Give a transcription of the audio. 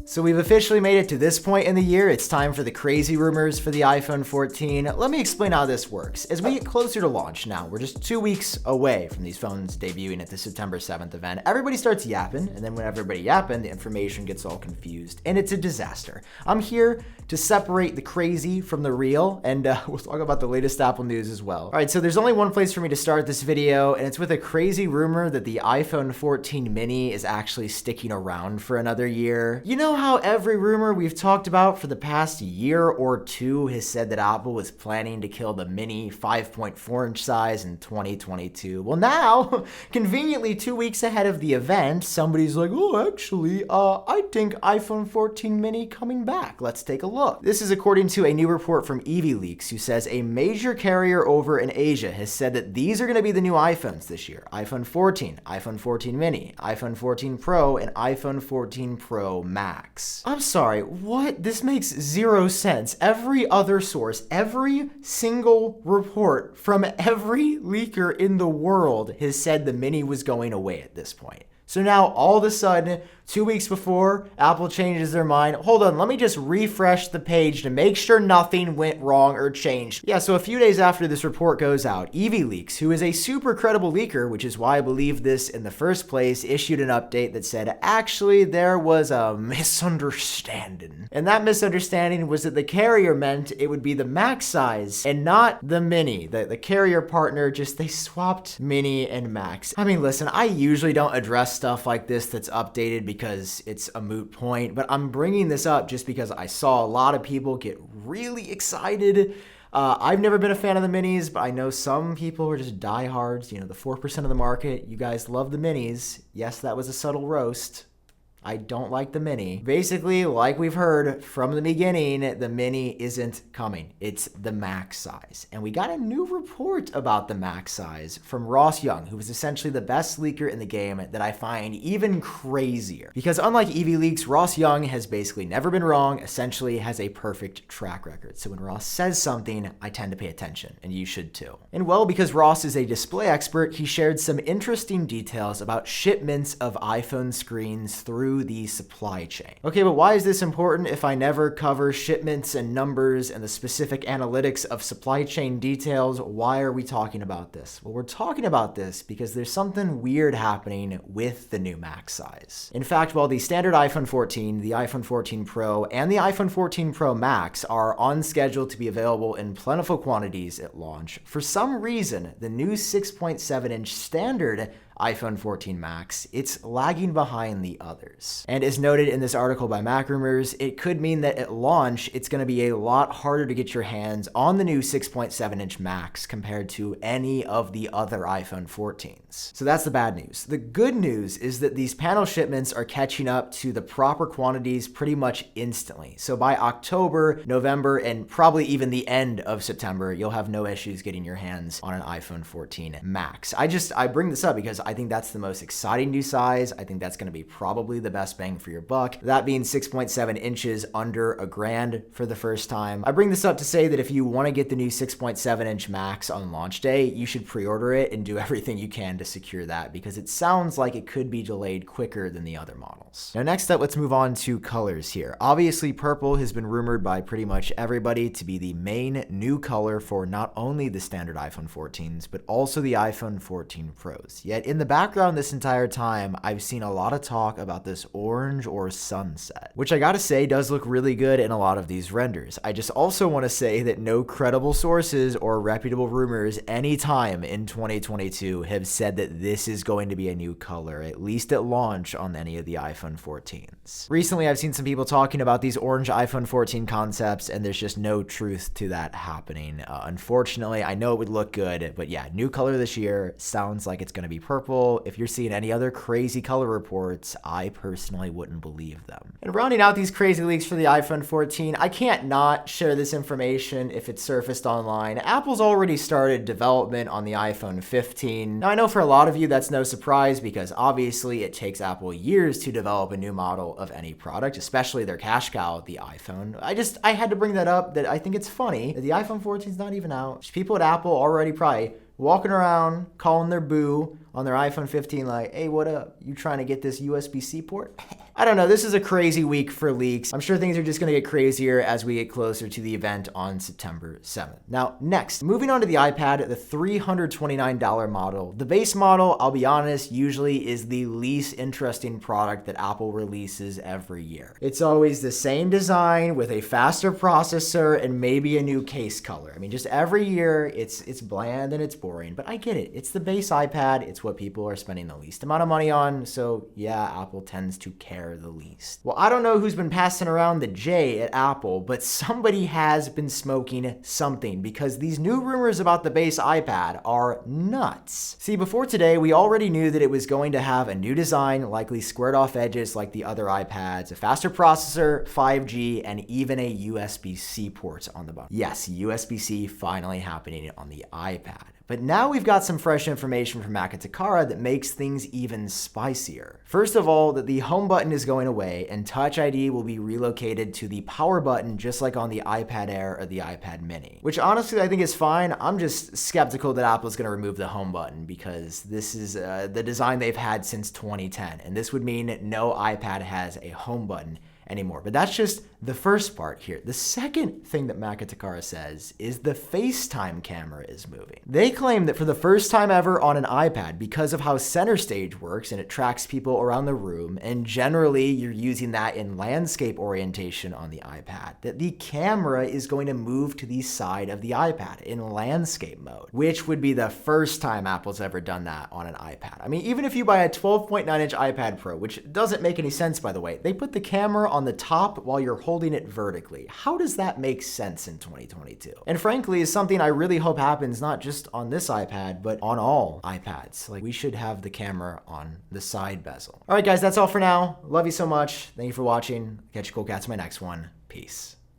So we've officially made it to this point in the year. It's time for the crazy rumors for the iPhone 14. Let me explain how this works. As we get closer to launch now, we're just 2 weeks away from these phones debuting at the September 7th event. Everybody starts yapping, and then when everybody yapping, the information gets all confused, and it's a disaster. I'm here to separate the crazy from the real, and we'll talk about the latest Apple news as well. All right, so there's only one place for me to start this video, and it's with a crazy rumor that the iPhone 14 mini is actually sticking around for another year. You know how every rumor we've talked about for the past year or two has said that Apple was planning to kill the mini 5.4-inch size in 2022? Well, now, conveniently 2 weeks ahead of the event, somebody's like, oh, actually, I think iPhone 14 mini coming back. Let's take a look. This is according to a new report from Leaks, who says a major carrier over in Asia has said that these are going to be the new iPhones this year. iPhone 14, iPhone 14 mini, iPhone 14 Pro, and iPhone 14 Pro Max. I'm sorry, what? This makes zero sense. Every other source, every single report from every leaker in the world has said the mini was going away at this point. So now, all of a sudden, 2 weeks before Apple changes their mind, hold on, let me just refresh the page to make sure nothing went wrong or changed. Yeah, so a few days after this report goes out, Leaks, who is a super credible leaker, which is why I believe this in the first place, issued an update that said, actually, there was a misunderstanding. And that misunderstanding was that the carrier meant it would be the max size and not the mini. The carrier partner they swapped mini and max. I mean, listen, I usually don't address stuff like this that's updated because it's a moot point, but I'm bringing this up just because I saw a lot of people get really excited. I've never been a fan of the minis, but I know some people are just diehards, the 4% of the market. You guys love the minis. Yes, that was a subtle roast. I don't like the mini. Basically, like we've heard from the beginning, the mini isn't coming. It's the max size. And we got a new report about the max size from Ross Young, who is essentially the best leaker in the game that I find even crazier. Because unlike Leaks, Ross Young has basically never been wrong, essentially has a perfect track record. So when Ross says something, I tend to pay attention, and you should too. And well, because Ross is a display expert, he shared some interesting details about shipments of iPhone screens through the supply chain. Okay, but why is this important if I never cover shipments and numbers and the specific analytics of supply chain details? Why are we talking about this? Well, we're talking about this because there's something weird happening with the new max size. In fact, while the standard iPhone 14, the iPhone 14 Pro, and the iPhone 14 Pro Max are on schedule to be available in plentiful quantities at launch, for some reason, the new 6.7-inch standard iPhone 14 Max, it's lagging behind the others. And as noted in this article by Mac Rumors, it could mean that at launch, it's going to be a lot harder to get your hands on the new 6.7-inch Max compared to any of the other iPhone 14s. So that's the bad news. The good news is that these panel shipments are catching up to the proper quantities pretty much instantly. So by October, November, and probably even the end of September, you'll have no issues getting your hands on an iPhone 14 Max. I bring this up because I think that's the most exciting new size. I think that's going to be probably the best bang for your buck. That being 6.7 inches under $1,000 for the first time. I bring this up to say that if you want to get the new 6.7-inch Max on launch day, you should pre-order it and do everything you can to secure that because it sounds like it could be delayed quicker than the other models. Now, next up, let's move on to colors here. Obviously, purple has been rumored by pretty much everybody to be the main new color for not only the standard iPhone 14s, but also the iPhone 14 Pros. Yet in the background this entire time, I've seen a lot of talk about this orange or sunset, which I gotta say does look really good in a lot of these renders. I just also want to say that no credible sources or reputable rumors anytime in 2022 have said that this is going to be a new color, at least at launch on any of the iPhone 14s. Recently, I've seen some people talking about these orange iPhone 14 concepts, and there's just no truth to that happening. Unfortunately, I know it would look good, but yeah, new color this year sounds like it's going to be purple. If you're seeing any other crazy color reports, I personally wouldn't believe them. And rounding out these crazy leaks for the iPhone 14, I can't not share this information if it's surfaced online. Apple's already started development on the iPhone 15. Now, I know for a lot of you that's no surprise because obviously it takes Apple years to develop a new model of any product, especially their cash cow, the iPhone. I had to bring that up, that I think it's funny that the iPhone 14 is not even out. People at Apple already probably walking around calling their boo on their iPhone 15 like, hey, what up? You trying to get this USB-C port? I don't know, this is a crazy week for leaks. I'm sure things are just gonna get crazier as we get closer to the event on September 7th. Now, next, moving on to the iPad, the $329 model. The base model, I'll be honest, usually is the least interesting product that Apple releases every year. It's always the same design with a faster processor and maybe a new case color. I mean, just every year, it's bland and it's boring, but I get it. It's the base iPad. It's what people are spending the least amount of money on, so yeah, Apple tends to care the least. Well, I don't know who's been passing around the J at Apple, but somebody has been smoking something because these new rumors about the base iPad are nuts. See, before today, we already knew that it was going to have a new design, likely squared off edges like the other iPads, a faster processor, 5G, and even a USB-C port on the bottom. Yes, USB-C finally happening on the iPad. But now we've got some fresh information from Mac and Takara that makes things even spicier. First of all, that the home button is going away and Touch ID will be relocated to the power button just like on the iPad Air or the iPad Mini. Which honestly I think is fine. I'm just skeptical that Apple's going to remove the home button because this is the design they've had since 2010. And this would mean no iPad has a home button anymore. But that's just the first part here. The second thing that Mac and Takara says is the FaceTime camera is moving. They claim that for the first time ever on an iPad, because of how Center Stage works and it tracks people around the room, and generally you're using that in landscape orientation on the iPad, that the camera is going to move to the side of the iPad in landscape mode, which would be the first time Apple's ever done that on an iPad. I mean, even if you buy a 12.9-inch iPad Pro, which doesn't make any sense by the way, they put the camera on the top while you're holding it vertically. How does that make sense in 2022? And frankly, is something I really hope happens not just on this iPad, but on all iPads. Like, we should have the camera on the side bezel. All right, guys, that's all for now. Love you so much. Thank you for watching. Catch you cool cats in my next one. Peace.